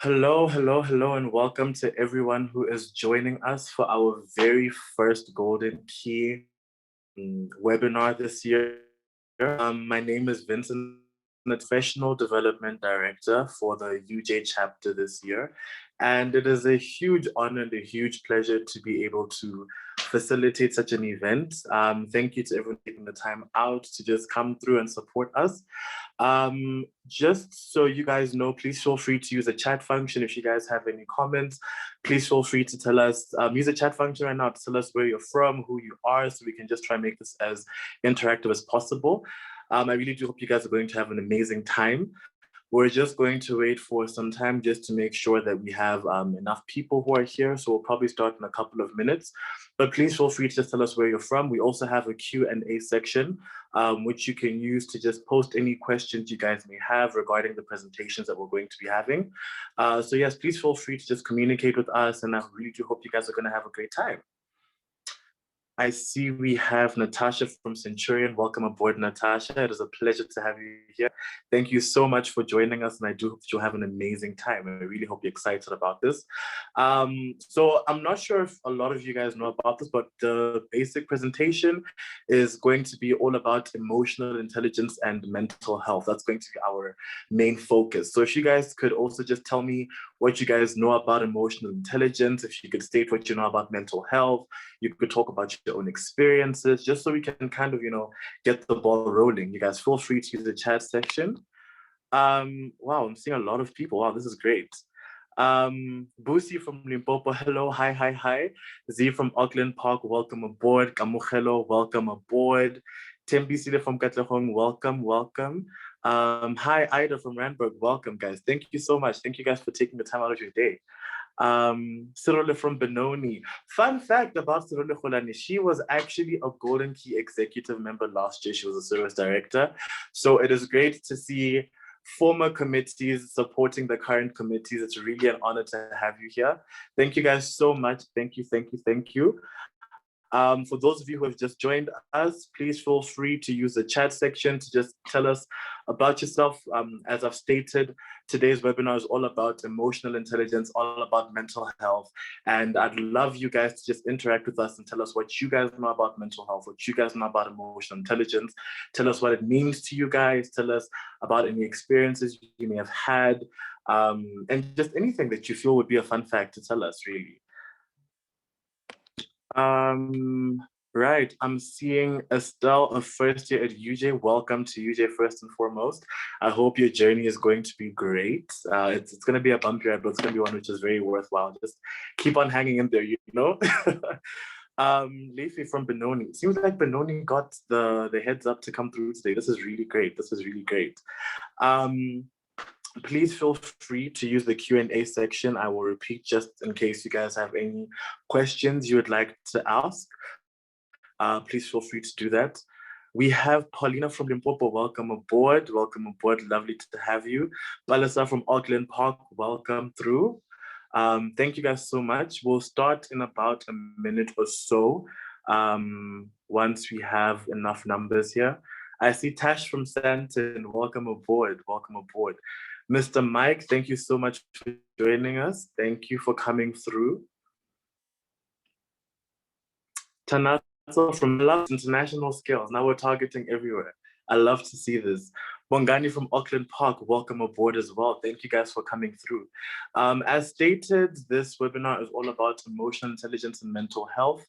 Hello, hello, hello, and welcome to everyone who is joining us for our very first Golden Key webinar this year. My name is Vincent, the Professional Development Director for the UJ chapter this year. And it is a huge honor and a huge pleasure to be able to facilitate such an event. Thank you to everyone taking the time out to just come through and support us. Just so you guys know, please feel free to use the chat function. If you guys have any comments, please feel free to tell us, use the chat function right now to tell us where you're from, who you are, so we can just try and make this as interactive as possible. I really do hope you guys are going to have an amazing time. We're just going to wait for some time just to make sure that we have enough people who are here. So we'll probably start in a couple of minutes, but please feel free to just tell us where you're from. We also have a Q&A section, which you can use to just post any questions you guys may have regarding the presentations that we're going to be having. So yes, please feel free to just communicate with us, and I really do hope you guys are going to have a great time. I see we have Natasha from Centurion. Welcome aboard, Natasha. It is a pleasure to have you here. Thank you so much for joining us, and I do hope you'll have an amazing time. I really hope you're excited about this. So I'm not sure if a lot of you guys know about this, but the basic presentation is going to be all about emotional intelligence and mental health. That's going to be our main focus. So if you guys could also just tell me what you guys know about emotional intelligence, if you could state what you know about mental health, you could talk about your own experiences, just so we can kind of, get the ball rolling. You guys feel free to use the chat section. Wow, I'm seeing a lot of people. Wow, this is great. Busi from Limpopo, hello, hi, hi, hi. Z from Auckland Park, welcome aboard. Kamukhelo, welcome aboard. Tembisile from Katlehong, welcome, welcome. Hi, Ida from Randburg, welcome, guys. Thank you so much. Thank you guys for taking the time out of your day. Sirole from Benoni. Fun fact about Sirole Kholane, she was actually a Golden Key executive member last year. She was a service director. So it is great to see former committees supporting the current committees. It's really an honor to have you here. Thank you guys so much. Thank you, thank you, thank you. For those of you who have just joined us, please feel free to use the chat section to just tell us about yourself. As I've stated, today's webinar is all about emotional intelligence, all about mental health. And I'd love you guys to just interact with us and tell us what you guys know about mental health, what you guys know about emotional intelligence. Tell us what it means to you guys. Tell us about any experiences you may have had, and just anything that you feel would be a fun fact to tell us, really. Right, I'm seeing Estelle, a first year at UJ. Welcome to UJ first and foremost. I hope your journey is going to be great. It's going to be a bumpy ride, but it's going to be one which is very worthwhile. Just keep on hanging in there, Leafy from Benoni. It seems like Benoni got the heads up to come through today. This is really great. This is really great. Please feel free to use the Q&A section. I will repeat just in case you guys have any questions you would like to ask. Please feel free to do that. We have Paulina from Limpopo. Welcome aboard. Welcome aboard. Lovely to have you. Balasa from Auckland Park. Welcome through. Thank you guys so much. We'll start in about a minute or so once we have enough numbers here. I see Tash from Santon. Welcome aboard. Welcome aboard. Mr. Mike, thank you so much for joining us. Thank you for coming through. Tanato from Love International Skills. Now we're targeting everywhere. I love to see this. Bongani from Auckland Park, welcome aboard as well. Thank you guys for coming through. As stated, this webinar is all about emotional intelligence and mental health.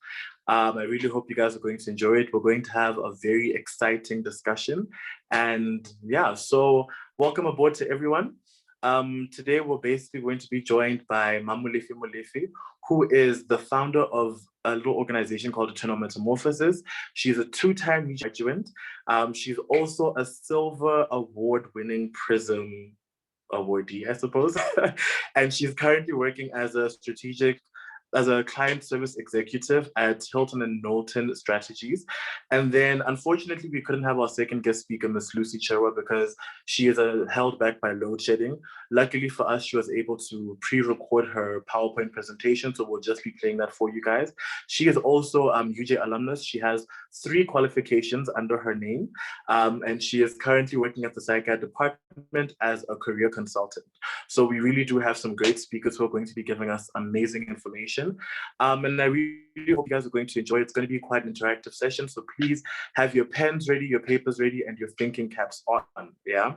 I really hope you guys are going to enjoy it. We're going to have a very exciting discussion. And yeah, so welcome aboard to everyone. Today, we're basically going to be joined by Mamulefi Molefi, who is the founder of a little organization called Eternal Metamorphosis. She's a two-time graduate. She's also a Silver Award-winning PRISM awardee, I suppose. And she's currently working as a strategic as a client service executive at Hilton and Knowlton Strategies. And then unfortunately, we couldn't have our second guest speaker, Miss Lucy Cherwa, because she is held back by load shedding. Luckily for us, she was able to pre-record her PowerPoint presentation, so we'll just be playing that for you guys. She is also UJ alumnus. She has 3 qualifications under her name, and she is currently working at the psych ed department as a career consultant. So we really do have some great speakers who are going to be giving us amazing information. And I really hope you guys are going to enjoy it. It's going to be quite an interactive session. So please have your pens ready, your papers ready, and your thinking caps on. Yeah.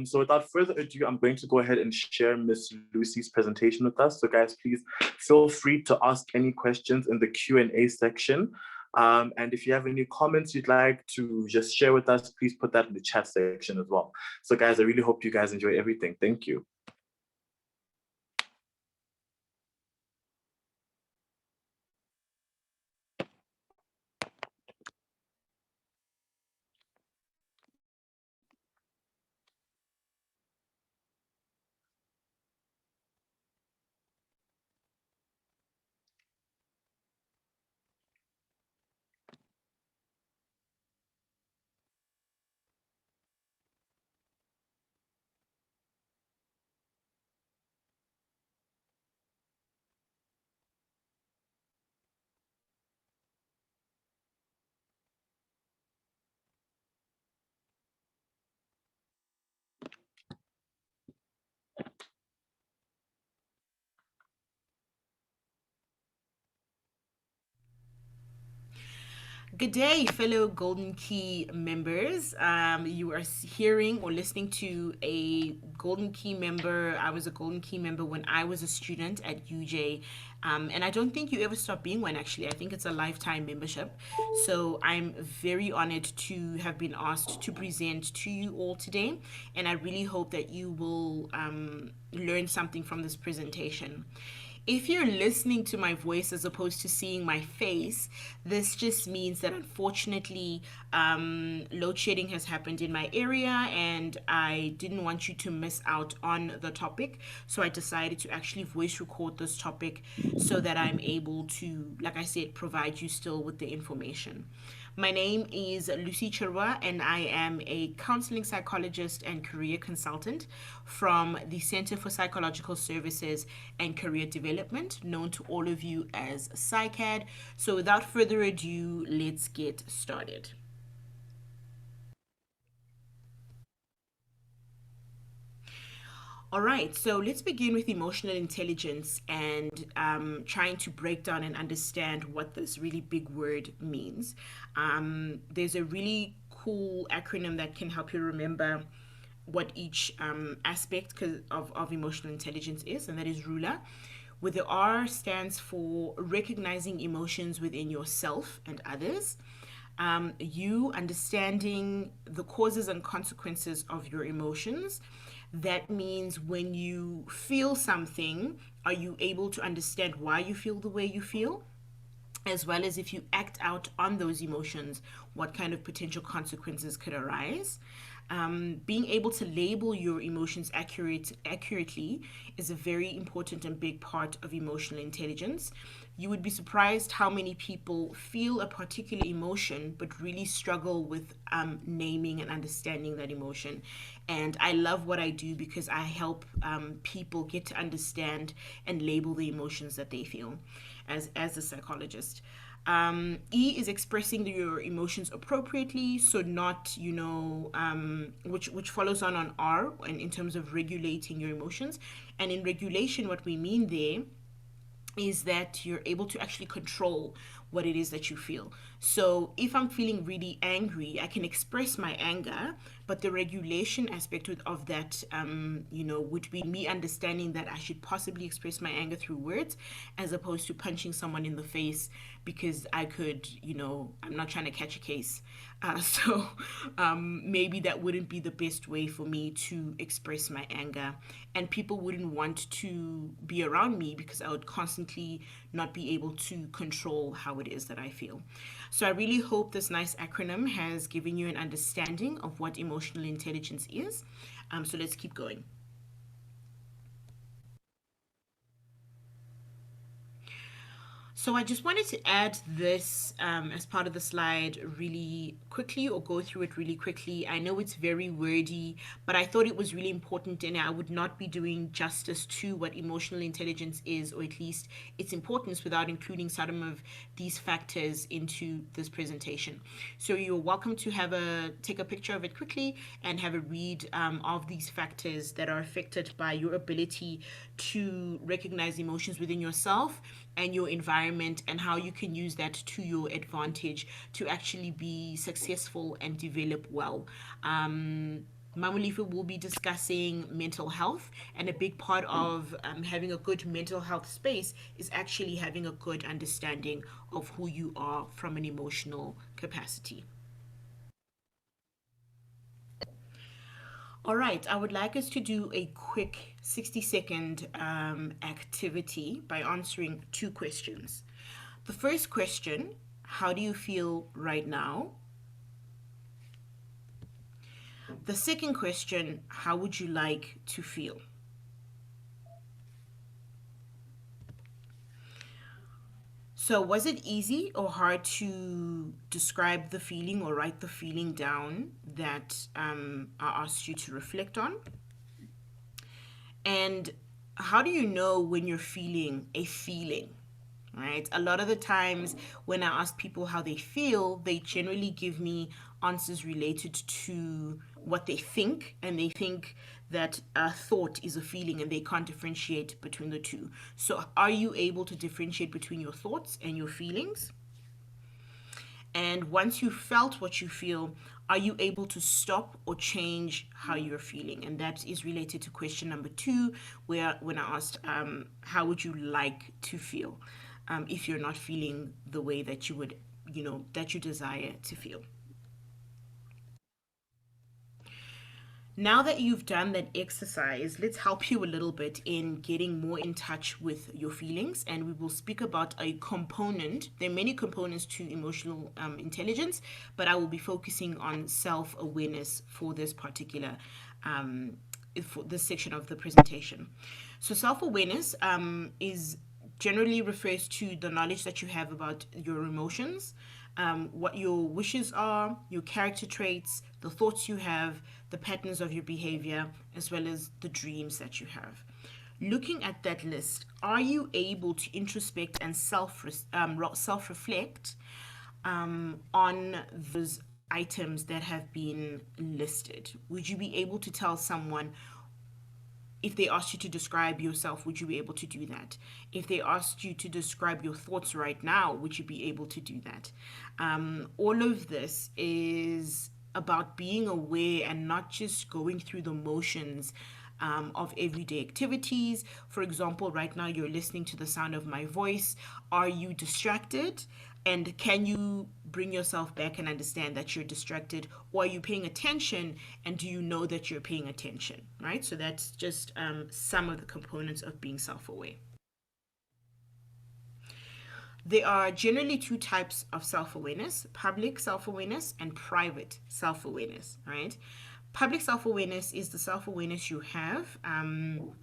So without further ado, I'm going to go ahead and share Miss Lucy's presentation with us. So guys, please feel free to ask any questions in the Q&A section. And if you have any comments you'd like to just share with us, please put that in the chat section as well. So guys, I really hope you guys enjoy everything. Thank you. Good day, fellow Golden Key members. You are hearing or listening to a Golden Key member. I was a Golden Key member when I was a student at UJ. And I don't think you ever stop being one, actually. I think it's a lifetime membership. So I'm very honored to have been asked to present to you all today. And I really hope that you will learn something from this presentation. If you're listening to my voice as opposed to seeing my face, this just means that unfortunately, load shedding has happened in my area and I didn't want you to miss out on the topic. So I decided to actually voice record this topic so that I'm able to, like I said, provide you still with the information. My name is Lucy Chirwa, and I am a counseling psychologist and career consultant from the Center for Psychological Services and Career Development, known to all of you as PsyCAD. So, without further ado, let's get started. All right, so let's begin with emotional intelligence and trying to break down and understand what this really big word means. There's a really cool acronym that can help you remember what each aspect of emotional intelligence is, and that is RULER, where the R stands for recognizing emotions within yourself and others. You understanding the causes and consequences of your emotions. That means when you feel something, are you able to understand why you feel the way you feel? As well as if you act out on those emotions, what kind of potential consequences could arise. Being able to label your emotions accurately is a very important and big part of emotional intelligence. You would be surprised how many people feel a particular emotion but really struggle with naming and understanding that emotion. And I love what I do because I help people get to understand and label the emotions that they feel as a psychologist. E is expressing your emotions appropriately, so not, which follows on R, and in terms of regulating your emotions. And in regulation, what we mean there is that you're able to actually control what it is that you feel. So if I'm feeling really angry, I can express my anger, but the regulation aspect of that, would be me understanding that I should possibly express my anger through words as opposed to punching someone in the face because I could, I'm not trying to catch a case. So maybe that wouldn't be the best way for me to express my anger. And people wouldn't want to be around me because I would constantly not be able to control how it is that I feel. So I really hope this nice acronym has given you an understanding of what emotional intelligence is. So let's keep going. So I just wanted to add this as part of the slide really quickly, or go through it really quickly. I know it's very wordy, but I thought it was really important, and I would not be doing justice to what emotional intelligence is, or at least its importance, without including some of these factors into this presentation. So you're welcome to take a picture of it quickly and have a read of these factors that are affected by your ability to recognize emotions within yourself and your environment, and how you can use that to your advantage to actually be successful and develop well. Mamulifa will be discussing mental health, and a big part of having a good mental health space is actually having a good understanding of who you are from an emotional capacity. All right, I would like us to do a quick 60-second activity by answering two questions. The first question: how do you feel right now? The second question: how would you like to feel? So, was it easy or hard to describe the feeling or write the feeling down that I asked you to reflect on? And how do you know when you're feeling a feeling? Right? A lot of the times when I ask people how they feel, they generally give me answers related to what they think, and they think that a thought is a feeling and they can't differentiate between the two. So, are you able to differentiate between your thoughts and your feelings? And once you felt what you feel, are you able to stop or change how you're feeling? And that is related to question number 2, where when I asked, how would you like to feel if you're not feeling the way that you would, that you desire to feel? Now that you've done that exercise, let's help you a little bit in getting more in touch with your feelings. And we will speak about a component. There are many components to emotional intelligence, but I will be focusing on self awareness for this particular for this section of the presentation. So, self awareness is generally refers to the knowledge that you have about your emotions, what your wishes are, your character traits, the thoughts you have, the patterns of your behavior, as well as the dreams that you have. Looking at that list, are you able to introspect and self reflect on those items that have been listed? Would you be able to tell someone, if they asked you to describe yourself, would you be able to do that? If they asked you to describe your thoughts right now, would you be able to do that? All of this is about being aware and not just going through the motions of everyday activities. For example, right now you're listening to the sound of my voice. Are you distracted? And can you bring yourself back and understand that you're distracted? Or are you paying attention, and do you know that you're paying attention, right? So that's just some of the components of being self-aware. There are generally two types of self-awareness: public self-awareness and private self-awareness, right? Public self-awareness is the self-awareness you have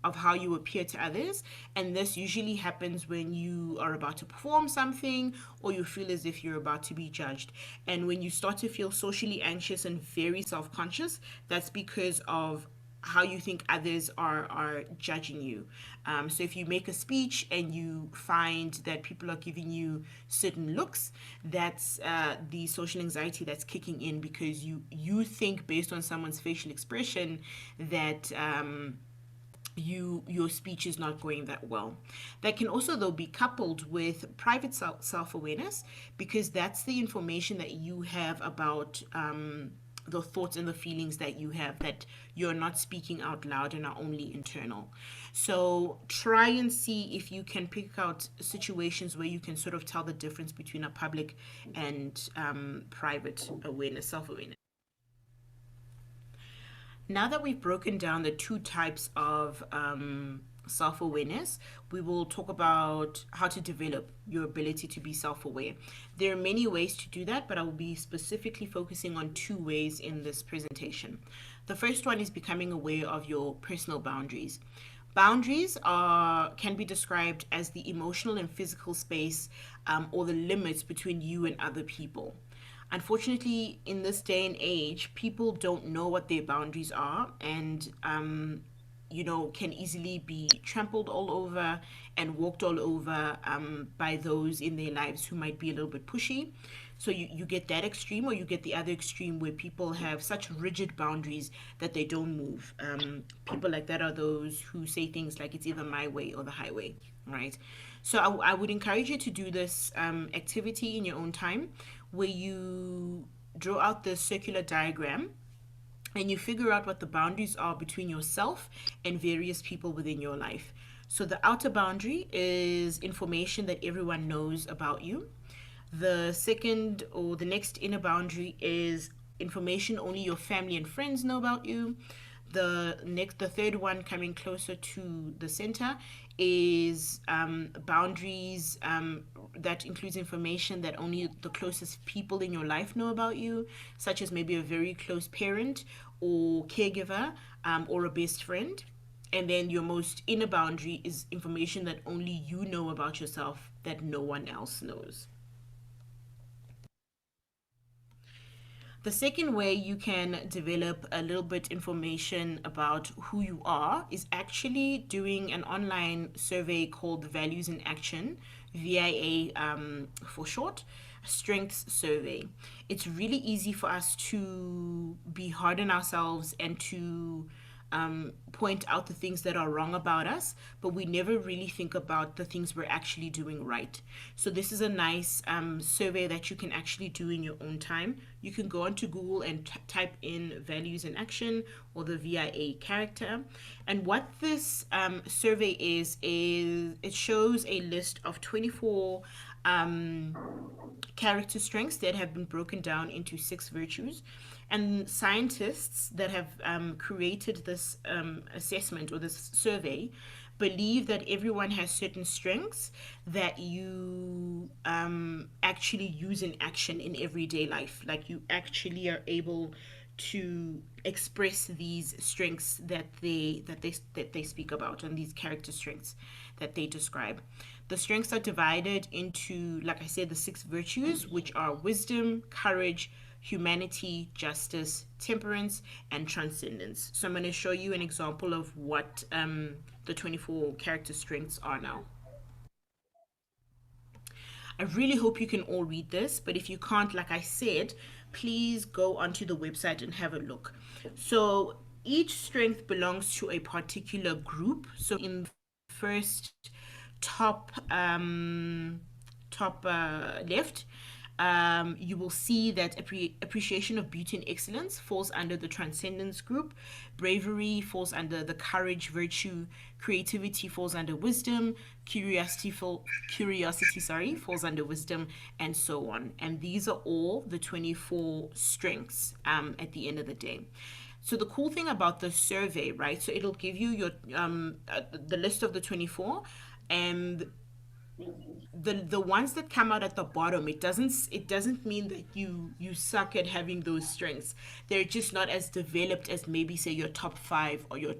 of how you appear to others, and this usually happens when you are about to perform something, or you feel as if you're about to be judged. And when you start to feel socially anxious and very self-conscious, that's because of how you think others are judging you. So if you make a speech and you find that people are giving you certain looks, that's the social anxiety that's kicking in, because you think, based on someone's facial expression, that your speech is not going that well. That can also, though, be coupled with private self-awareness, because that's the information that you have about the thoughts and the feelings that you have, that you're not speaking out loud and are only internal. So try and see if you can pick out situations where you can sort of tell the difference between a public and private awareness, self-awareness. Now that we've broken down the two types of self awareness, we will talk about how to develop your ability to be self aware. There are many ways to do that, but I will be specifically focusing on two ways in this presentation. The first one is becoming aware of your personal boundaries. Boundaries can be described as the emotional and physical space, or the limits between you and other people. Unfortunately, in this day and age, people don't know what their boundaries are, and can easily be trampled all over and walked all over, by those in their lives who might be a little bit pushy. So you get that extreme, or you get the other extreme where people have such rigid boundaries that they don't move. People like that are those who say things like it's either my way or the highway, right? So I would encourage you to do this activity in your own time, where you draw out the circular diagram and you figure out what the boundaries are between yourself and various people within your life. So the outer boundary is information that everyone knows about you. The second or the next inner boundary is information only your family and friends know about you. The third one, coming closer to the center, is boundaries that includes information that only the closest people in your life know about you, such as maybe a very close parent or caregiver, or a best friend. And then your most inner boundary is information that only you know about yourself that no one else knows. The second way you can develop a little bit information about who you are is actually doing an online survey called Values in Action, VIA, for short, strengths survey. It's really easy for us to be hard on ourselves and to point out the things that are wrong about us, but we never really think about the things we're actually doing right. So, this is a nice survey that you can actually do in your own time. You can go onto Google and type in values in action or the VIA character. And what this survey is it shows a list of 24 character strengths that have been broken down into 6 virtues. And scientists that have created this assessment or this survey believe that everyone has certain strengths that you actually use in action in everyday life. Like, you actually are able to express these strengths that they speak about, and these character strengths that they describe. The strengths are divided into, like I said, the 6 virtues, which are wisdom, courage, humanity, justice, temperance, and transcendence. So I'm going to show you an example of what the 24 character strengths are now. I really hope you can all read this, but if you can't, like I said, please go onto the website and have a look. So each strength belongs to a particular group. So in the first top left, you will see that appreciation of beauty and excellence falls under the transcendence group. Bravery falls under the courage virtue. Creativity falls under wisdom. Curiosity falls under wisdom, and so on. And these are all the 24 strengths at the end of the day. So the cool thing about the survey, right? So it'll give you your the list of the 24, and the ones that come out at the bottom, it doesn't mean that you suck at having those strengths. They're just not as developed as maybe say your top 5 or your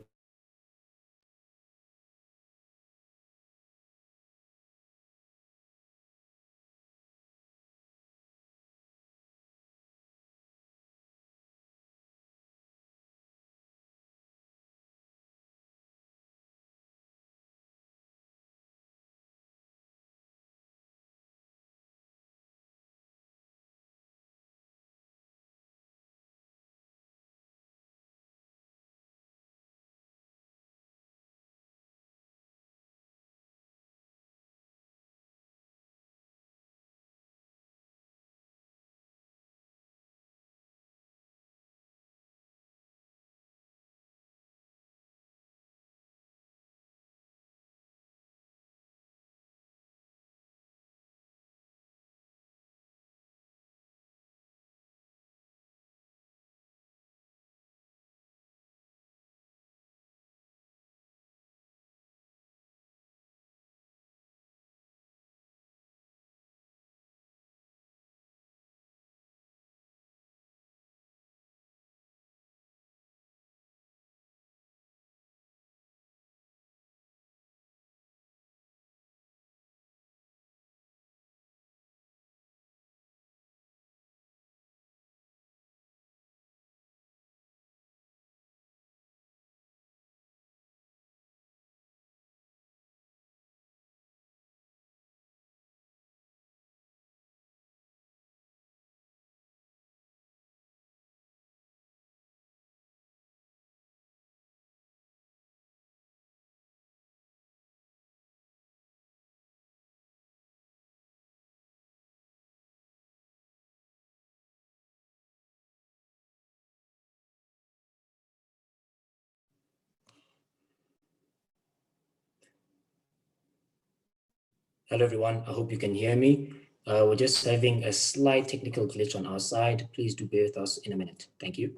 Hello, everyone. I hope you can hear me. We're just having a slight technical glitch on our side. Please do bear with us in a minute. Thank you.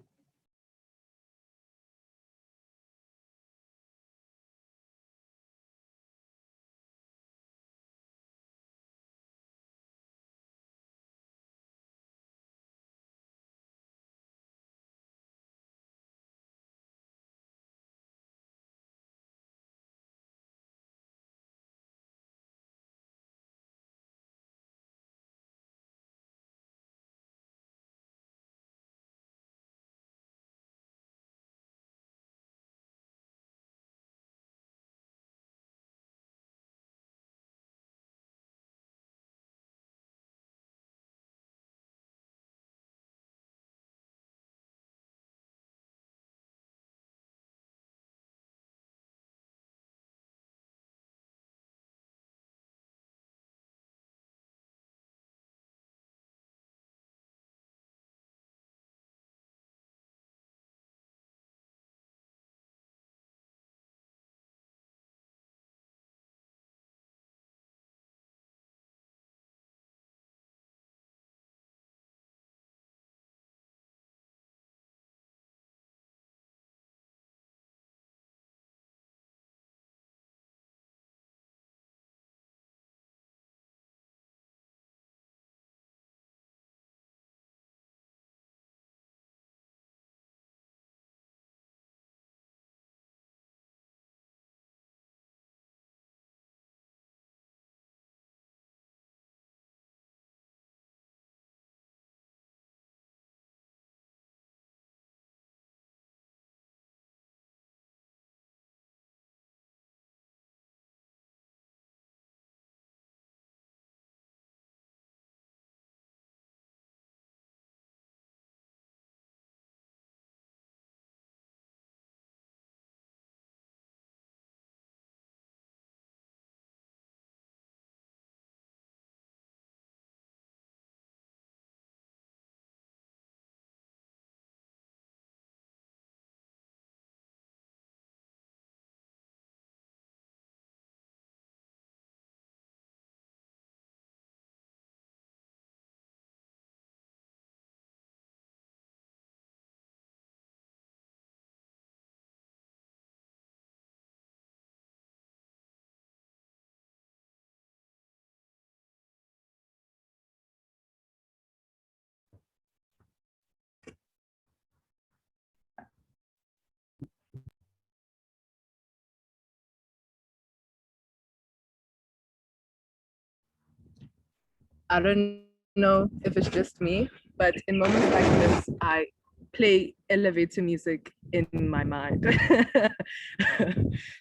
I don't know if it's just me, but in moments like this, I play elevator music in my mind.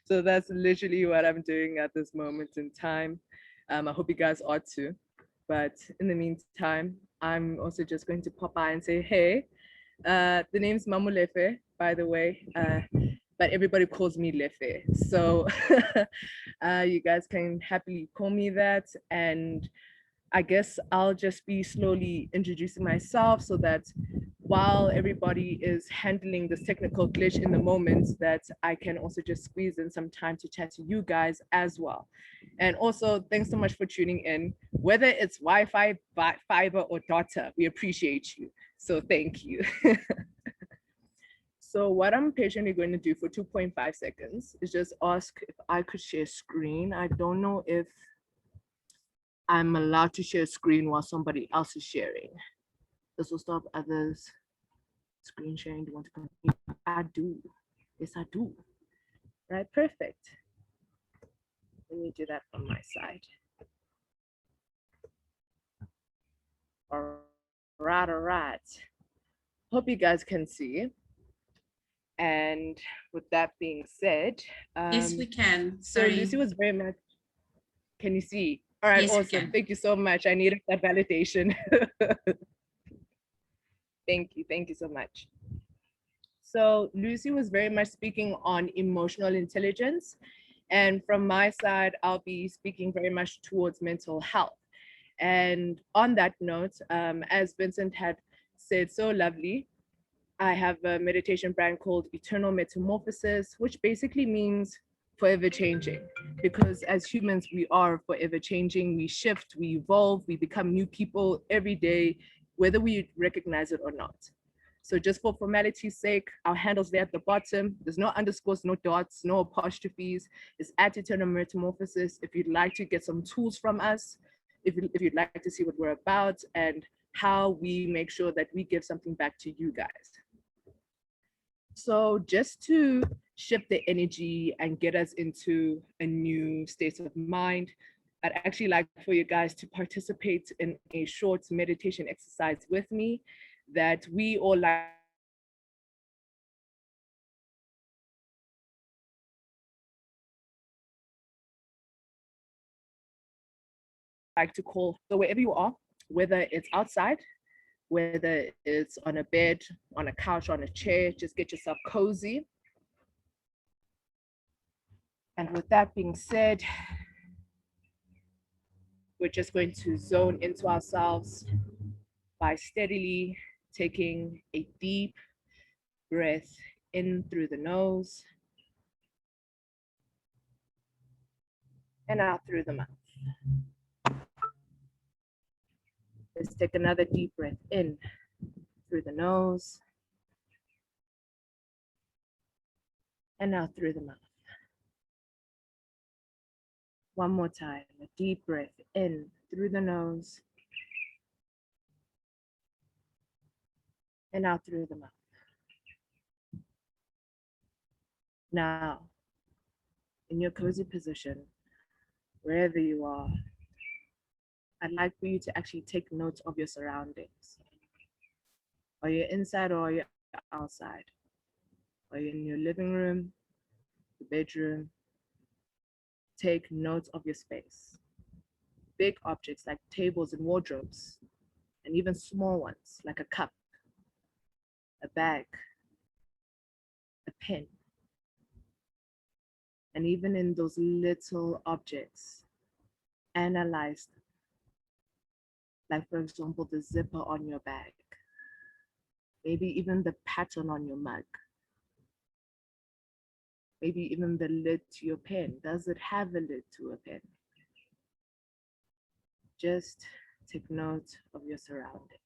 So that's literally what I'm doing at this moment in time. I hope you guys are too. But in the meantime, I'm also just going to pop by and say, hey, the name's Mamulefe, by the way, but everybody calls me Lefe. So you guys can happily call me that. And I guess I'll just be slowly introducing myself so that while everybody is handling this technical glitch in the moment, that I can also just squeeze in some time to chat to you guys as well. And also, thanks so much for tuning in. Whether it's Wi-Fi, fiber, or data, we appreciate you. So thank you. So what I'm patiently going to do for 2.5 seconds is just ask if I could share screen. I don't know if I'm allowed to share screen while somebody else is sharing. This will stop others screen sharing. Do you want to continue? I do. Yes, I do. Right, perfect. Let me do that on my side. All right. Hope you guys can see. And with that being said, yes, we can. So Sorry. Lucy was very much. Can you see? All right, Yes, awesome. Thank you so much. I needed that validation. Thank you so much. So Lucy was very much speaking on emotional intelligence. And from my side, I'll be speaking very much towards mental health. And on that note, as Vincent had said so lovely, I have a meditation brand called Eternal Metamorphosis, which basically means forever changing. because as humans, we are forever changing, we shift, we evolve, we become new people every day, whether we recognize it or not. So just for formality's sake, our handle's there at the bottom. There's no underscores, no dots, no apostrophes. It's at Eternal Metamorphosis. If you'd like to get some tools from us, if you'd like to see what we're about and how we make sure that we give something back to you guys. So just to shift the energy and get us into a new state of mind, I'd actually like for you guys to participate in a short meditation exercise with me that we all like to call. So wherever you are, whether it's outside, whether it's on a bed, on a couch, on a chair, just get yourself cozy. And with that being said, we're just going to zone into ourselves by steadily taking a deep breath in through the nose and out through the mouth. Let's take another deep breath in through the nose and out through the mouth. One more time, a deep breath in through the nose and out through the mouth. Now, in your cozy position, wherever you are, I'd like for you to actually take note of your surroundings. Are you inside or are you outside? Are you in your living room, the bedroom? Take note of your space. Big objects like tables and wardrobes, and even small ones like a cup, a bag, a pen. And even in those little objects, analyze them. Like, for example, the zipper on your bag, maybe even the pattern on your mug, maybe even the lid to your pen. Does it have a lid to a pen? Just take note of your surroundings.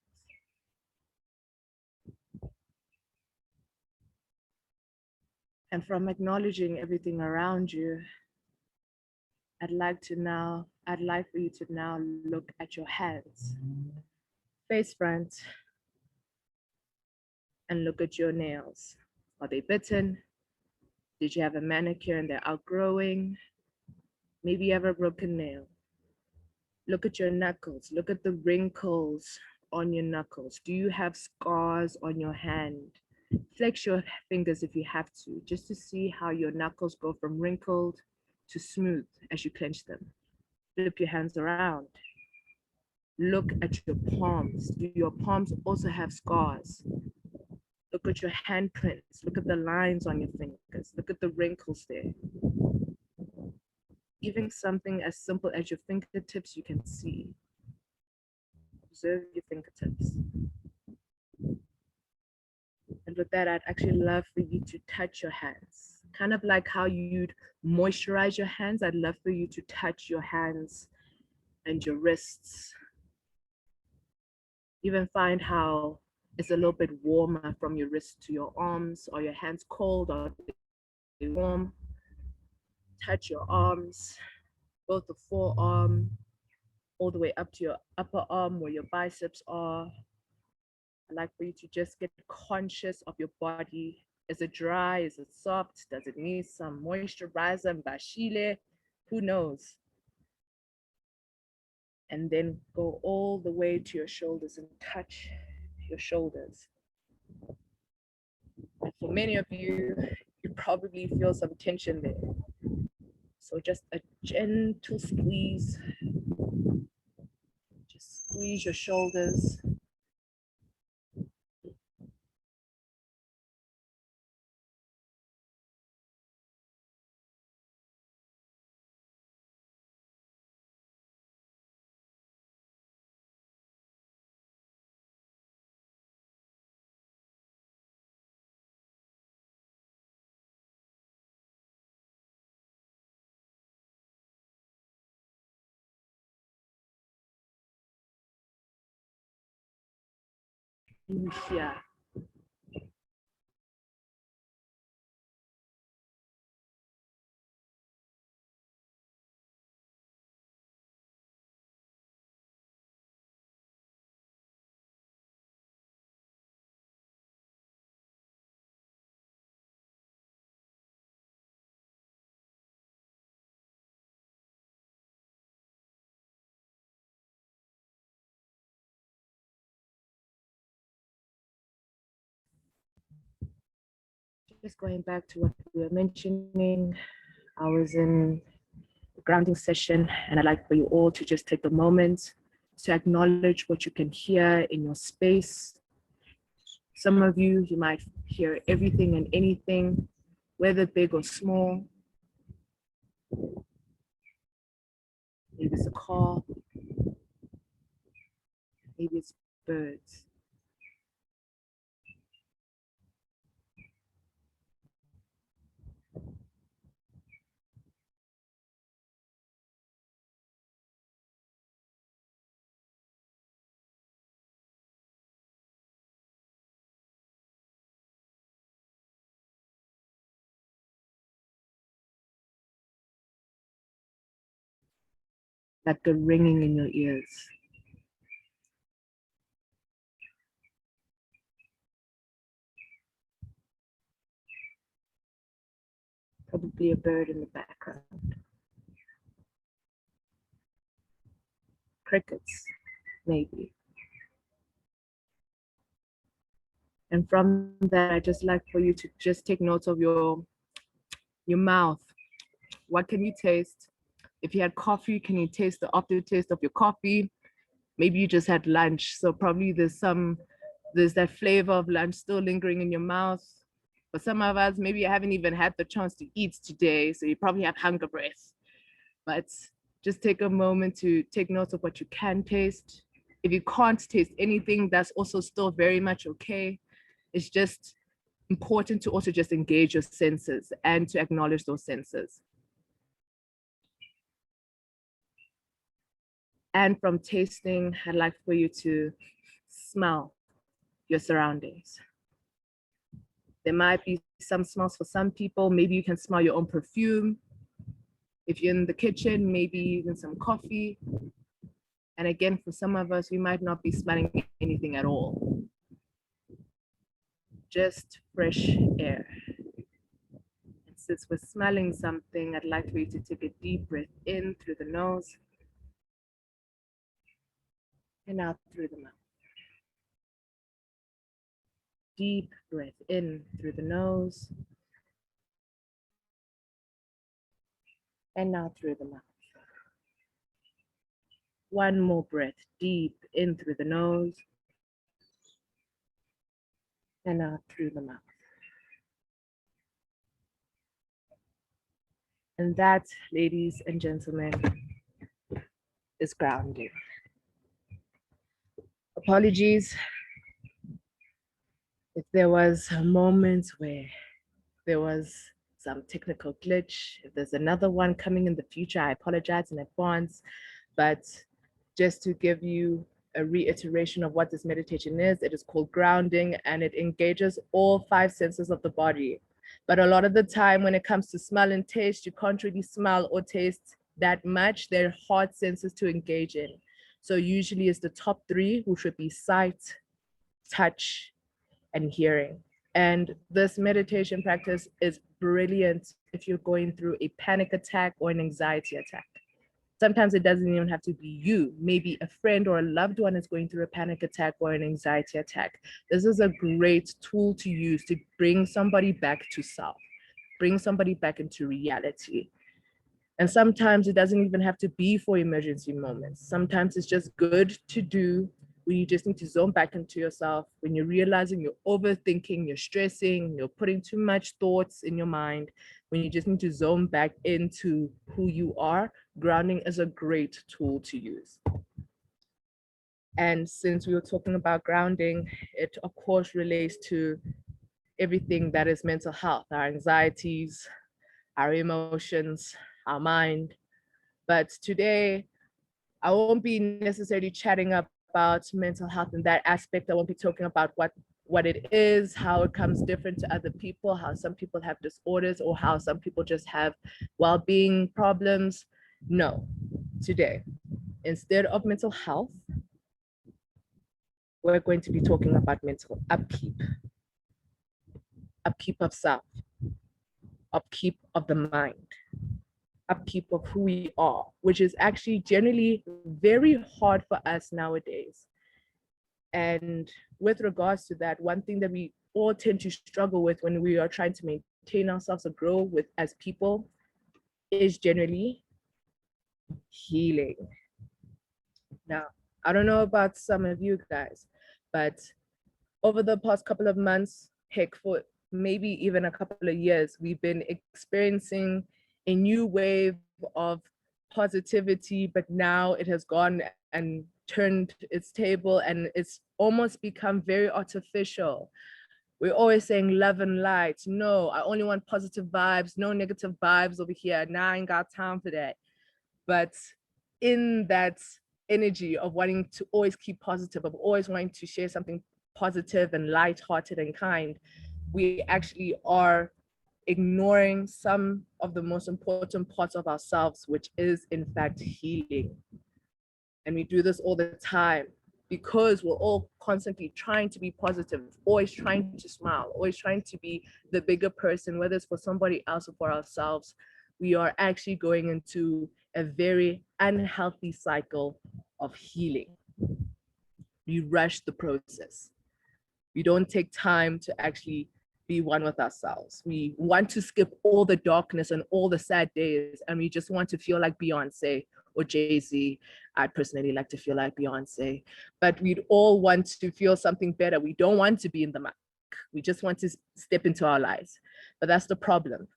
And from acknowledging everything around you, I'd like for you to now look at your hands, face front, and look at your nails. Are they bitten? Did you have a manicure and they're outgrowing? Maybe you have a broken nail. Look at your knuckles. Look at the wrinkles on your knuckles. Do you have scars on your hand? Flex your fingers if you have to, just to see how your knuckles go from wrinkled to smooth as you clench them. Flip your hands around. Look at your palms. Do your palms also have scars? Look at your handprints. Look at the lines on your fingers. Look at the wrinkles there. Even something as simple as your fingertips, you can see. Observe your fingertips. And with that, I'd actually love for you to touch your hands. Kind of like how you'd moisturize your hands, I'd love for you to touch your hands and your wrists. Even find how it's a little bit warmer from your wrist to your arms. Are your hands cold or warm? Touch your arms, both the forearm, all the way up to your upper arm where your biceps are. I'd like for you to just get conscious of your body. Is it dry? Is it soft? Does it need some moisturizer, mbashile? Who knows? And then go all the way to your shoulders and touch your shoulders. And for many of you, you probably feel some tension there. So just a gentle squeeze. Just squeeze your shoulders. we hear? Just going back to what we were mentioning, I was in a grounding session, and I'd like for you all to just take a moment to acknowledge what you can hear in your space. Some of you, you might hear everything and anything, whether big or small. Maybe it's a car, maybe it's birds. Like a ringing in your ears. Probably a bird in the background. Crickets, maybe. And from that, I just like for you to just take note of your mouth. What can you taste? If you had coffee, can you taste the aftertaste of your coffee? Maybe you just had lunch, so probably there's that flavor of lunch still lingering in your mouth. For some of us, maybe you haven't even had the chance to eat today, so you probably have hunger breath. But just take a moment to take note of what you can taste. If you can't taste anything, that's also still very much okay. It's just important to also just engage your senses and to acknowledge those senses. And from tasting, I'd like for you to smell your surroundings. There might be some smells for some people. Maybe you can smell your own perfume. If you're in the kitchen, maybe even some coffee. And again, for some of us, we might not be smelling anything at all. Just fresh air. And since we're smelling something, I'd like for you to take a deep breath in through the nose and out through the mouth. Deep breath in through the nose and out through the mouth. One more breath, deep in through the nose and out through the mouth. And that, ladies and gentlemen, is grounding. Apologies if there was a moment where there was some technical glitch. If there's another one coming in the future, I apologize in advance. But just to give you a reiteration of what this meditation is, it is called grounding, and it engages all 5 senses of the body. But a lot of the time when it comes to smell and taste, you can't really smell or taste that much. They're hard senses to engage in. So usually it's the top 3, which would be sight, touch, and hearing. And this meditation practice is brilliant if you're going through a panic attack or an anxiety attack. Sometimes it doesn't even have to be you. Maybe a friend or a loved one is going through a panic attack or an anxiety attack. This is a great tool to use to bring somebody back to self, bring somebody back into reality. And sometimes it doesn't even have to be for emergency moments. Sometimes it's just good to do when you just need to zone back into yourself, when you're realizing you're overthinking, you're stressing, you're putting too much thoughts in your mind, when you just need to zone back into who you are. Grounding is a great tool to use. And since we were talking about grounding, it of course relates to everything that is mental health, our anxieties, our emotions, our mind. But today, I won't be necessarily chatting up about mental health in that aspect. I won't be talking about what it is, how it comes different to other people, how some people have disorders, or how some people just have well-being problems. No, today, instead of mental health, we're going to be talking about mental upkeep of self, upkeep of the mind, upkeep of who we are, which is actually generally very hard for us nowadays. And with regards to that, one thing that we all tend to struggle with when we are trying to maintain ourselves or grow with as people is generally healing. Now, I don't know about some of you guys, but over the past couple of months, heck, for maybe even a couple of years, we've been experiencing a new wave of positivity, but now it has gone and turned its table and it's almost become very artificial. We're always saying love and light. No, I only want positive vibes, no negative vibes over here. Now I ain't got time for that. But in that energy of wanting to always keep positive, of always wanting to share something positive and light-hearted and kind, we actually are ignoring some of the most important parts of ourselves, which is in fact healing. And we do this all the time because we're all constantly trying to be positive, always trying to smile, always trying to be the bigger person, whether it's for somebody else or for ourselves. We are actually going into a very unhealthy cycle of healing. We rush the process. We don't take time to actually be one with ourselves. We want to skip all the darkness and all the sad days, and we just want to feel like Beyonce or Jay-Z. I'd personally like to feel like Beyonce, but we'd all want to feel something better. We don't want to be in the muck. We just want to step into our lives. But that's the problem.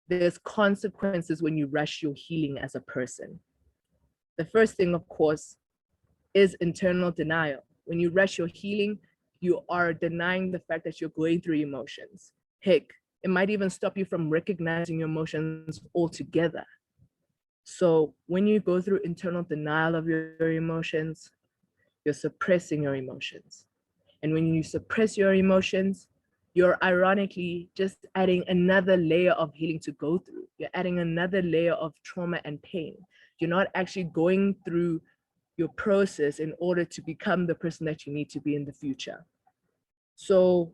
There's consequences when you rush your healing as a person. The first thing, of course, is internal denial. When you rush your healing, you are denying the fact that you're going through emotions. Heck, it might even stop you from recognizing your emotions altogether. So when you go through internal denial of your emotions, you're suppressing your emotions. And when you suppress your emotions, you're ironically just adding another layer of healing to go through. You're adding another layer of trauma and pain. You're not actually going through your process in order to become the person that you need to be in the future. So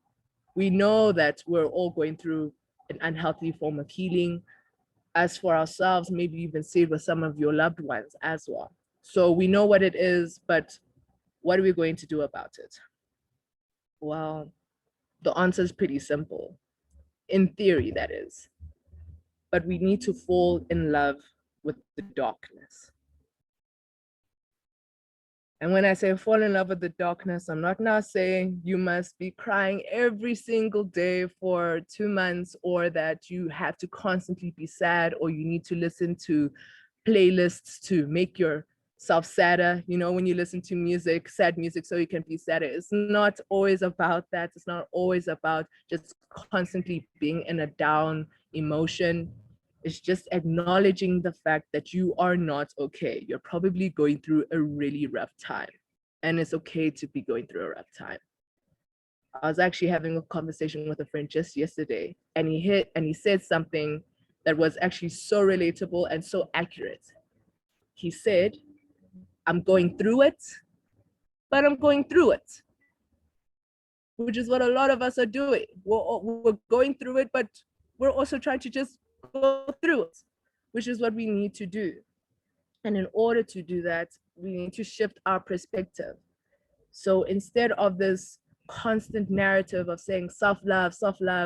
we know that we're all going through an unhealthy form of healing. As for ourselves, maybe you've been saved with some of your loved ones as well. So we know what it is, but what are we going to do about it? Well, the answer is pretty simple. In theory, that is. But we need to fall in love with the darkness. And when I say fall in love with the darkness, I'm not now saying you must be crying every single day for 2 months, or that you have to constantly be sad, or you need to listen to playlists to make yourself sadder. You know, when you listen to music, sad music, so you can be sadder. It's not always about that. It's not always about just constantly being in a down emotion. It's just acknowledging the fact that you are not okay. You're probably going through a really rough time, and it's okay to be going through a rough time. I was actually having a conversation with a friend just yesterday, and he said something that was actually so relatable and so accurate. He said, I'm going through it, but I'm going through it, which is what a lot of us are doing. We're going through it, but we're also trying to just go through it, which is what we need to do. And in order to do that, we need to shift our perspective. So instead of this constant narrative of saying self-love,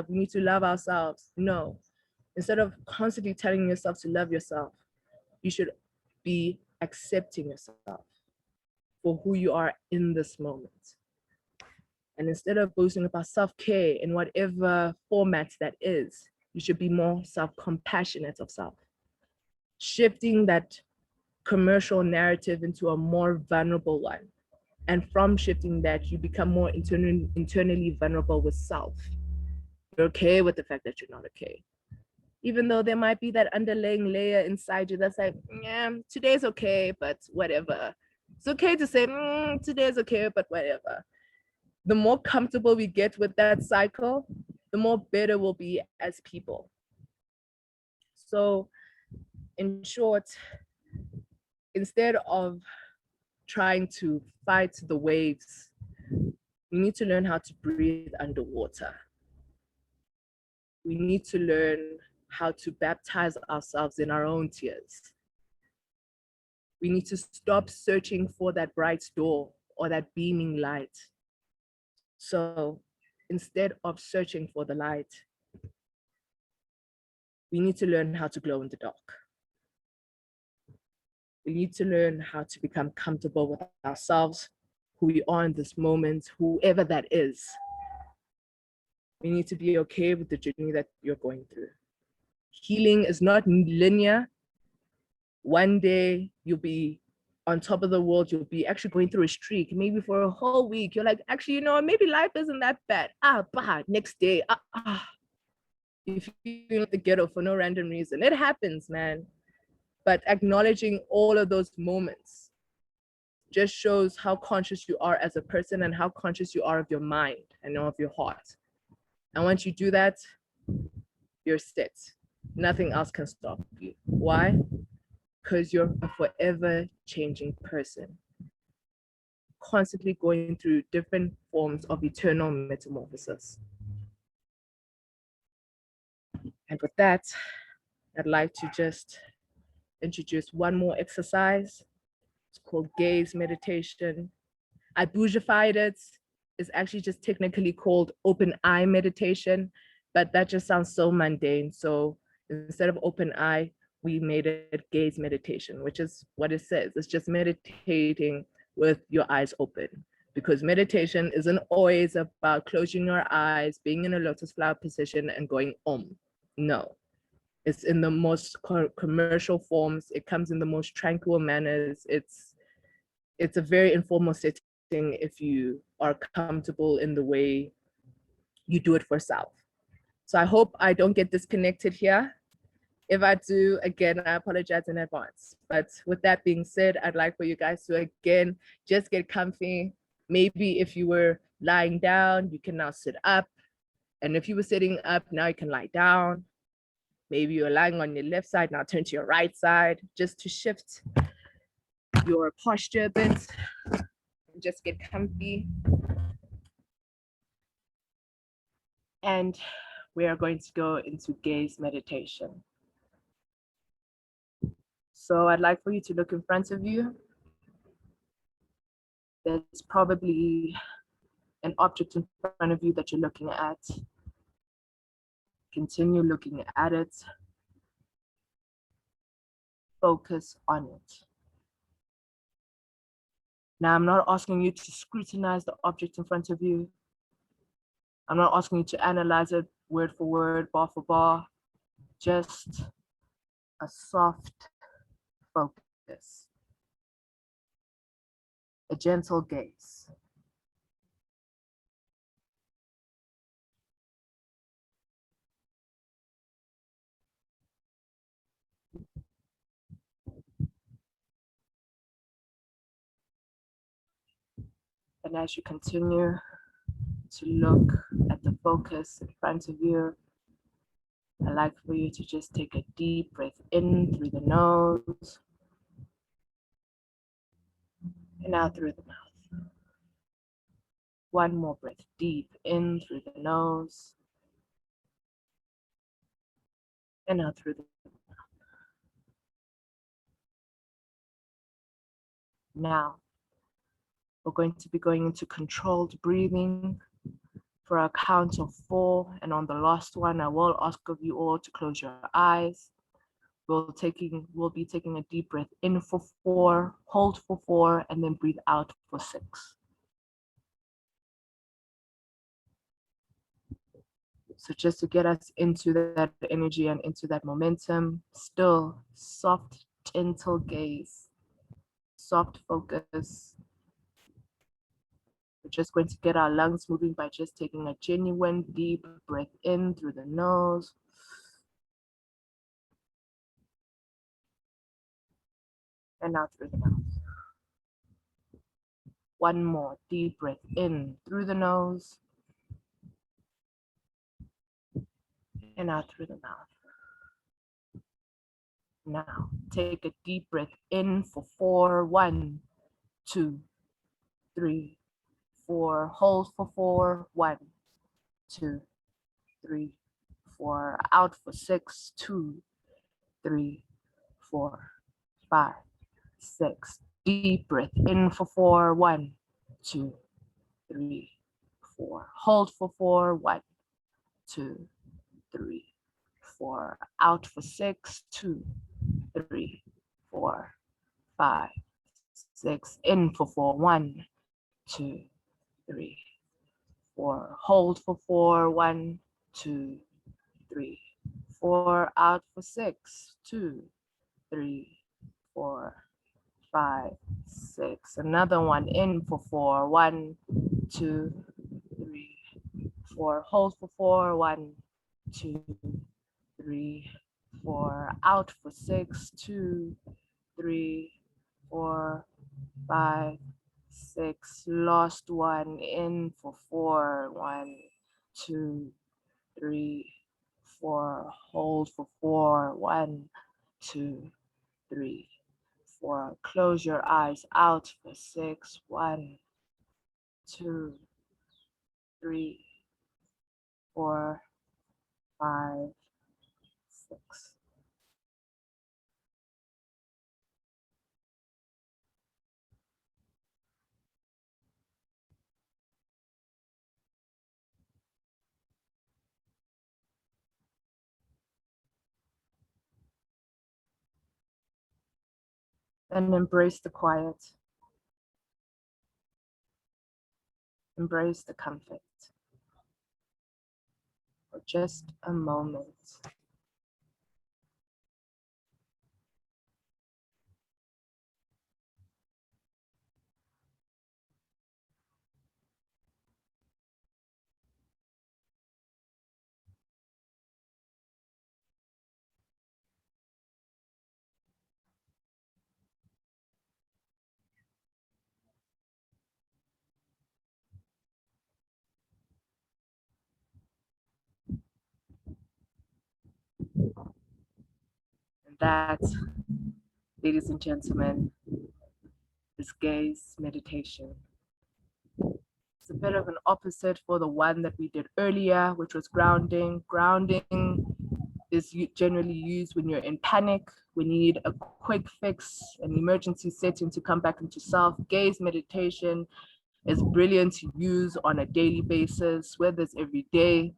we need to love ourselves. No, instead of constantly telling yourself to love yourself, you should be accepting yourself for who you are in this moment. And instead of boasting about self-care in whatever format that is, you should be more self-compassionate of self. Shifting that commercial narrative into a more vulnerable one. And from shifting that, you become more internally vulnerable with self. You're okay with the fact that you're not okay. Even though there might be that underlying layer inside you that's like, yeah, today's okay, but whatever. It's okay to say, today's okay, but whatever. The more comfortable we get with that cycle, the more better we'll be as people. So, in short, instead of trying to fight the waves, we need to learn how to breathe underwater. We need to learn how to baptize ourselves in our own tears. We need to stop searching for that bright door or that beaming light. So instead of searching for the light, we need to learn how to glow in the dark. We need to learn how to become comfortable with ourselves, who we are in this moment, whoever that is. We need to be okay with the journey that you're going through. Healing is not linear. One day you'll be on top of the world, you'll be actually going through a streak, maybe for a whole week. You're like, actually, you know, maybe life isn't that bad. Next day, you feel like the ghetto for no random reason. It happens, man. But acknowledging all of those moments just shows how conscious you are as a person and how conscious you are of your mind and of your heart. And once you do that, you're set. Nothing else can stop you. Why? Because you're a forever changing person, constantly going through different forms of eternal metamorphosis. And with that, I'd like to just introduce one more exercise. It's called gaze meditation. I bougified it. It's actually just technically called open eye meditation, but that just sounds so mundane. So instead of open eye, we made it gaze meditation, which is what it says. It's just meditating with your eyes open, because meditation isn't always about closing your eyes, being in a lotus flower position and going om. No, it's in the most commercial forms. It comes in the most tranquil manners. It's a very informal setting if you are comfortable in the way you do it for self. So I hope I don't get disconnected here. If I do, again, I apologize in advance. But with that being said, I'd like for you guys to, again, just get comfy. Maybe if you were lying down, you can now sit up. And if you were sitting up, now you can lie down. Maybe you're lying on your left side, now turn to your right side, just to shift your posture a bit. Just get comfy. And we are going to go into gaze meditation. So I'd like for you to look in front of you. There's probably an object in front of you that you're looking at. Continue looking at it. Focus on it. Now, I'm not asking you to scrutinize the object in front of you. I'm not asking you to analyze it word for word, bar for bar. Just a soft focus. A gentle gaze. And as you continue to look at the focus in front of you, I'd like for you to just take a deep breath in through the nose and out through the mouth. One more breath deep in through the nose and out through the mouth. Now, we're going to be going into controlled breathing for a count of 4. And on the last one, I will ask of you all to close your eyes. We'll be taking a deep breath in for 4, hold for 4, and then breathe out for 6. So just to get us into that energy and into that momentum, still soft, gentle gaze, soft focus. We're just going to get our lungs moving by just taking a genuine deep breath in through the nose. And out through the mouth. One more deep breath in through the nose and out through the mouth. Now, take a deep breath in for 4. 1, 2, 3, 4. Hold for 4. 1, 2, 3, 4. Out for 6. 2, 3, 4, 5, 6. Deep breath in for 4. 1, 2, 3, 4. Hold for 4. 1, 2, 3, 4. Out for 6. 2, 3, 4, 5, 6. In for 4. 1, 2, 3, 4. Hold for 4. 1, 2, 3, 4. Out for 6. 2, 3, 4, 5, 6. Another one. In for 4. 1, 2, 3, 4. Hold for 4. 1, 2, 3, 4. Out for 6. 2, 3, 4, 5, 6. Last one. In for 4. 1, 2, 3, 4. Hold for 4. 1, 2, 3, 4. Close your eyes. Out for 6. 1, 2, 3, 4, 5, 6. And embrace the quiet. Embrace the comfort for just a moment. And that, ladies and gentlemen, is gaze meditation. It's a bit of an opposite for the one that we did earlier, which was grounding. Grounding is generally used when you're in panic, when you need a quick fix, an emergency setting to come back into self. Gaze meditation is brilliant to use on a daily basis, whether it's every day,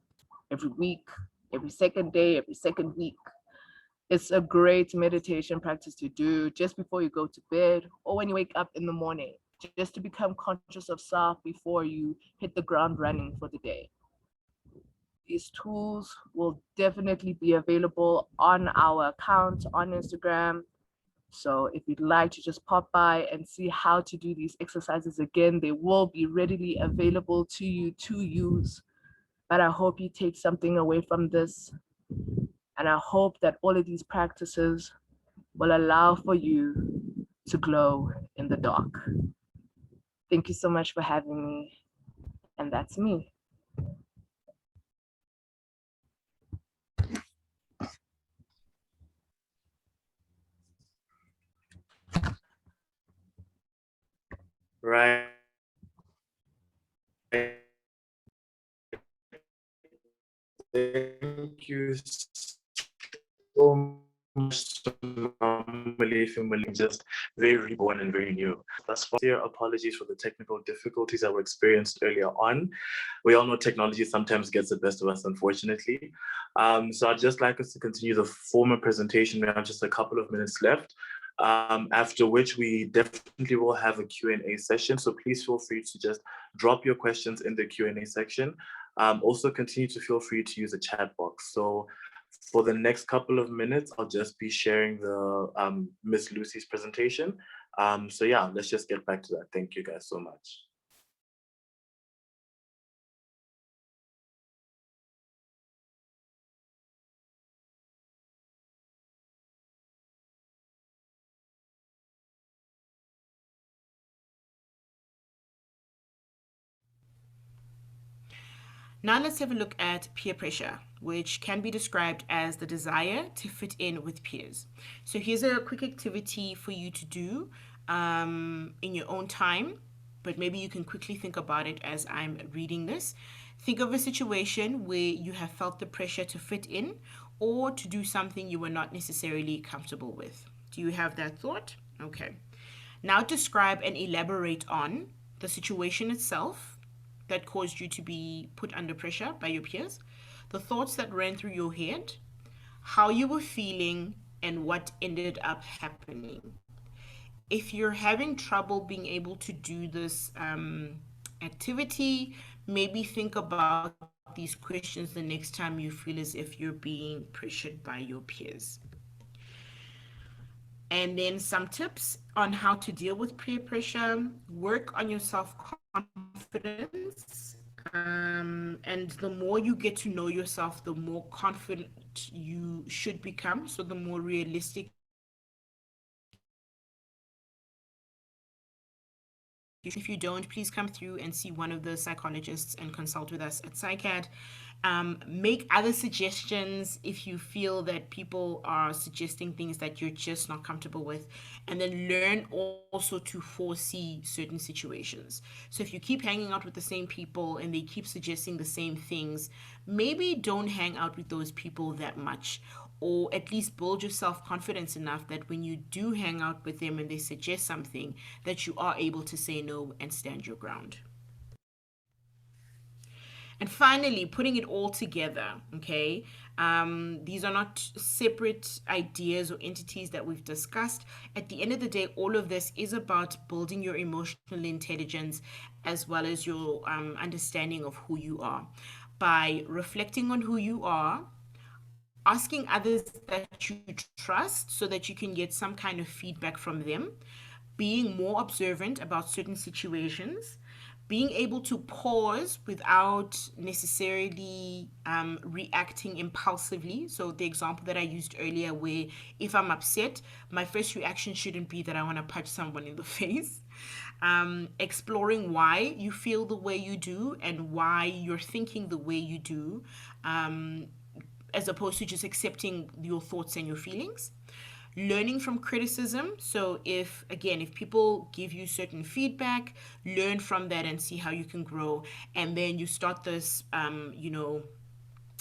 every week, every second day, every second week. It's a great meditation practice to do just before you go to bed or when you wake up in the morning, just to become conscious of self before you hit the ground running for the day. These tools will definitely be available on our account on Instagram. So if you'd like to just pop by and see how to do these exercises again, they will be readily available to you to use. But I hope you take something away from this. And I hope that all of these practices will allow for you to glow in the dark. Thank you so much for having me. And that's me. Right. Thank you so much, Mali, just very reborn and very new. Thus far, apologies for the technical difficulties that were experienced earlier on. We all know technology sometimes gets the best of us, unfortunately. So I'd just like us to continue the formal presentation. We have just a couple of minutes left. After which we definitely will have a Q&A session. So please feel free to just drop your questions in the Q&A section. Also continue to feel free to use the chat box. So for the next couple of minutes, I'll just be sharing the Miss Lucy's presentation. So yeah, let's just get back to that. Thank you guys so much. Now let's have a look at peer pressure, which can be described as the desire to fit in with peers. So here's a quick activity for you to do in your own time, but maybe you can quickly think about it as I'm reading this. Think of a situation where you have felt the pressure to fit in or to do something you were not necessarily comfortable with. Do you have that thought? Okay. Now describe and elaborate on the situation itself that caused you to be put under pressure by your peers, the thoughts that ran through your head, how you were feeling, and what ended up happening. If you're having trouble being able to do this activity, maybe think about these questions the next time you feel as if you're being pressured by your peers. And then some tips on how to deal with peer pressure. Work on your self-confidence. And the more you get to know yourself, the more confident you should become. So the more realistic. If you don't, please come through and see one of the psychologists and consult with us at PsyCAD. Make other suggestions if you feel that people are suggesting things that you're just not comfortable with, and then learn also to foresee certain situations. So if you keep hanging out with the same people and they keep suggesting the same things, maybe don't hang out with those people that much, or at least build your self-confidence enough that when you do hang out with them and they suggest something, that you are able to say no and stand your ground. And finally, putting it all together, okay? These are not separate ideas or entities that we've discussed. At the end of the day, all of this is about building your emotional intelligence as well as your understanding of who you are. By reflecting on who you are, asking others that you trust so that you can get some kind of feedback from them, being more observant about certain situations, being able to pause without necessarily reacting impulsively. So the example that I used earlier, where if I'm upset, my first reaction shouldn't be that I want to punch someone in the face. Exploring why you feel the way you do and why you're thinking the way you do, as opposed to just accepting your thoughts and your feelings. Learning from criticism. So if people give you certain feedback, learn from that and see how you can grow. And then you start this,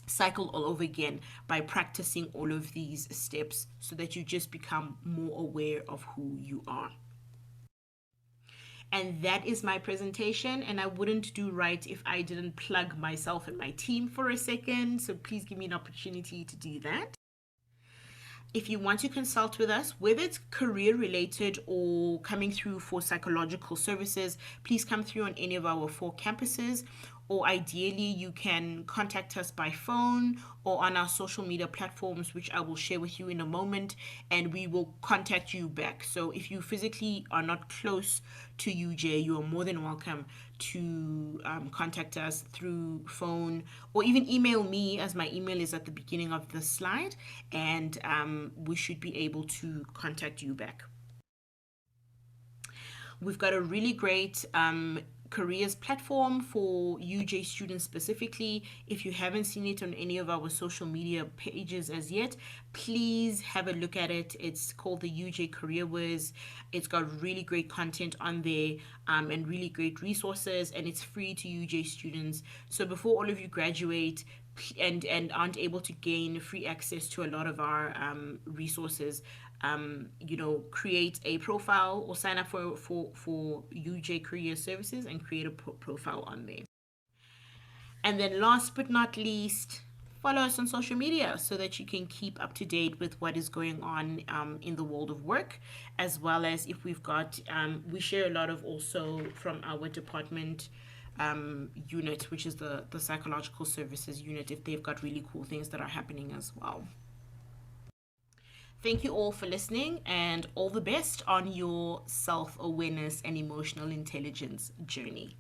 cycle all over again by practicing all of these steps so that you just become more aware of who you are. And that is my presentation, and I wouldn't do right if I didn't plug myself and my team for a second. So please give me an opportunity to do that. If you want to consult with us, whether it's career related or coming through for psychological services, please come through on any of our 4 campuses, or ideally you can contact us by phone or on our social media platforms, which I will share with you in a moment, and we will contact you back. So if you physically are not close to UJ, you are more than welcome to contact us through phone or even email me, as my email is at the beginning of the slide, and we should be able to contact you back. We've got a really great careers platform for UJ students specifically. If you haven't seen it on any of our social media pages as yet, please have a look at it. It's called the UJ Career Wiz. It's got really great content on there and really great resources, and it's free to UJ students. So before all of you graduate and aren't able to gain free access to a lot of our resources, create a profile or sign up for UJ Career Services and create a profile on there. And then last but not least, follow us on social media so that you can keep up to date with what is going on in the world of work, as well as if we've got, we share a lot of also from our department unit, which is the psychological services unit, if they've got really cool things that are happening as well. Thank you all for listening, and all the best on your self-awareness and emotional intelligence journey.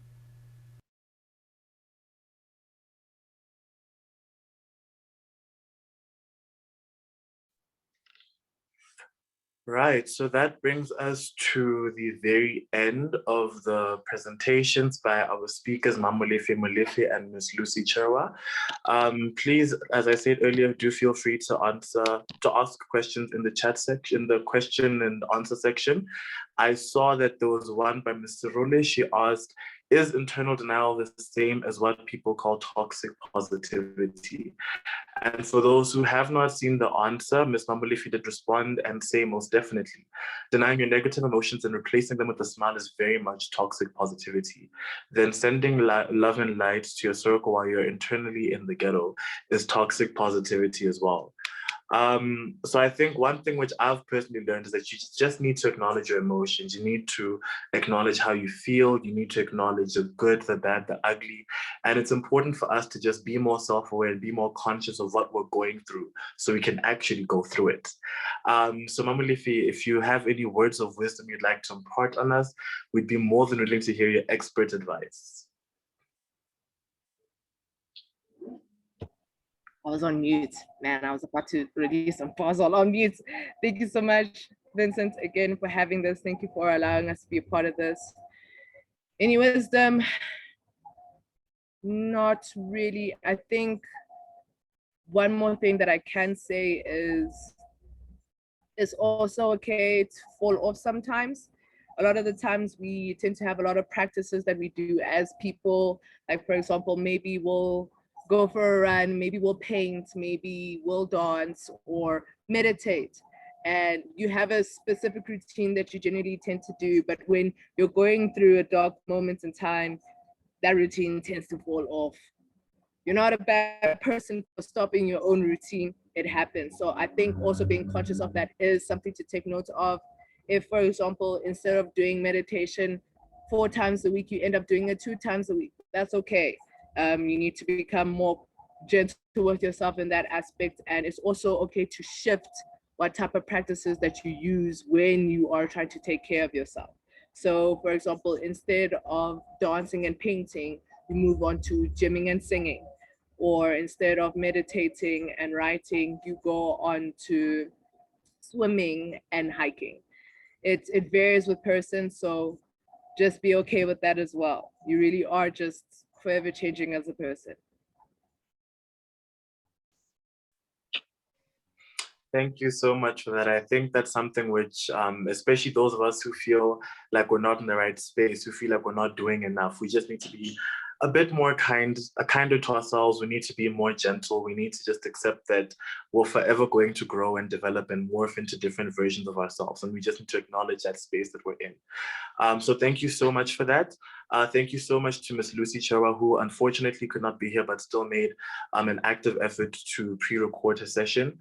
Right, so that brings us to the very end of the presentations by our speakers, Mamolefe Molefe and Ms. Lucy Cherwa. Please, as I said earlier, do feel free to ask questions in the chat section, in the question and answer section. I saw that there was one by Mr. Role. She asked, is internal denial the same as what people call toxic positivity? And for those who have not seen the answer, Ms. Mamolifi did respond and say, most definitely, denying your negative emotions and replacing them with a smile is very much toxic positivity. Then sending love and light to your circle while you're internally in the ghetto is toxic positivity as well. So I think one thing which I've personally learned is that you just need to acknowledge your emotions. You need to acknowledge how you feel. You need to acknowledge the good, the bad, the ugly. And it's important for us to just be more self-aware and be more conscious of what we're going through so we can actually go through it. So Mamulifi, if you have any words of wisdom you'd like to impart on us, we'd be more than willing to hear your expert advice. I was on mute, man. I was about to release some puzzle on mute. Thank you so much, Vincent, again for having this. Thank you for allowing us to be a part of this. Any wisdom? Not really. I think one more thing that I can say is it's also okay to fall off sometimes. A lot of the times we tend to have a lot of practices that we do as people. Like, for example, maybe we'll go for a run, maybe we'll paint, maybe we'll dance or meditate. And you have a specific routine that you generally tend to do, but when you're going through a dark moment in time, that routine tends to fall off. You're not a bad person for stopping your own routine. It happens. So I think also being conscious of that is something to take note of. If, for example, instead of doing meditation 4 times a week, you end up doing it 2 times a week, that's okay. You need to become more gentle with yourself in that aspect. And it's also okay to shift what type of practices that you use when you are trying to take care of yourself. So, for example, instead of dancing and painting, you move on to gymming and singing. Or instead of meditating and writing, you go on to swimming and hiking. It varies with person, so just be okay with that as well. You really are just forever changing as a person. Thank you so much for that. I think that's something which, especially those of us who feel like we're not in the right space, who feel like we're not doing enough, we just need to be a bit more kinder to ourselves. We need to be more gentle. We need to just accept that we're forever going to grow and develop and morph into different versions of ourselves. And we just need to acknowledge that space that we're in. So thank you so much for that. Thank you so much to Ms. Lucy Cherwa, who unfortunately could not be here, but still made an active effort to pre-record her session.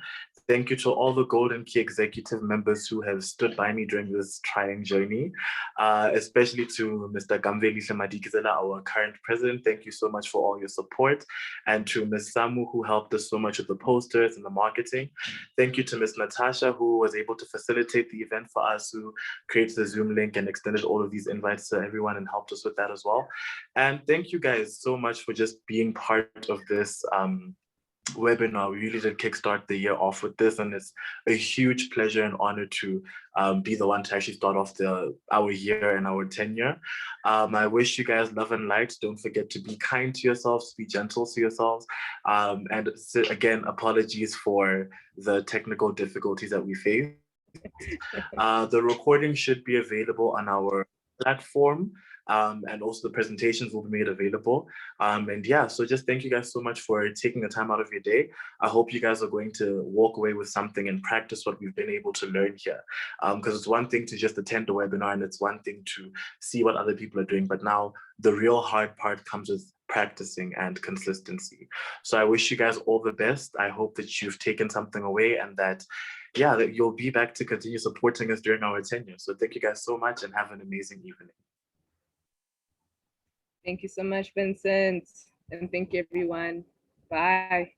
Thank you to all the Golden Key executive members who have stood by me during this trying journey, especially to Mr. Gamveli Madikizela, our current president. Thank you so much for all your support. And to Ms. Samu, who helped us so much with the posters and the marketing. Thank you to Ms. Natasha, who was able to facilitate the event for us, who created the Zoom link and extended all of these invites to everyone and helped us with that as well. And thank you guys so much for just being part of this webinar. We really did kickstart the year off with this, and it's a huge pleasure and honor to be the one to actually start off our year and our tenure. I wish you guys love and light. Don't forget to be kind to yourselves, be gentle to yourselves. And again, apologies for the technical difficulties that we face. The recording should be available on our platform, and also the presentations will be made available. And yeah, so just thank you guys so much for taking the time out of your day. I hope you guys are going to walk away with something and practice what we've been able to learn here. Because it's one thing to just attend a webinar and it's one thing to see what other people are doing, but now the real hard part comes with practicing and consistency. So I wish you guys all the best. I hope that you've taken something away and that that you'll be back to continue supporting us during our tenure. So thank you guys so much and have an amazing evening. Thank you so much, Vincent. And thank you, everyone. Bye.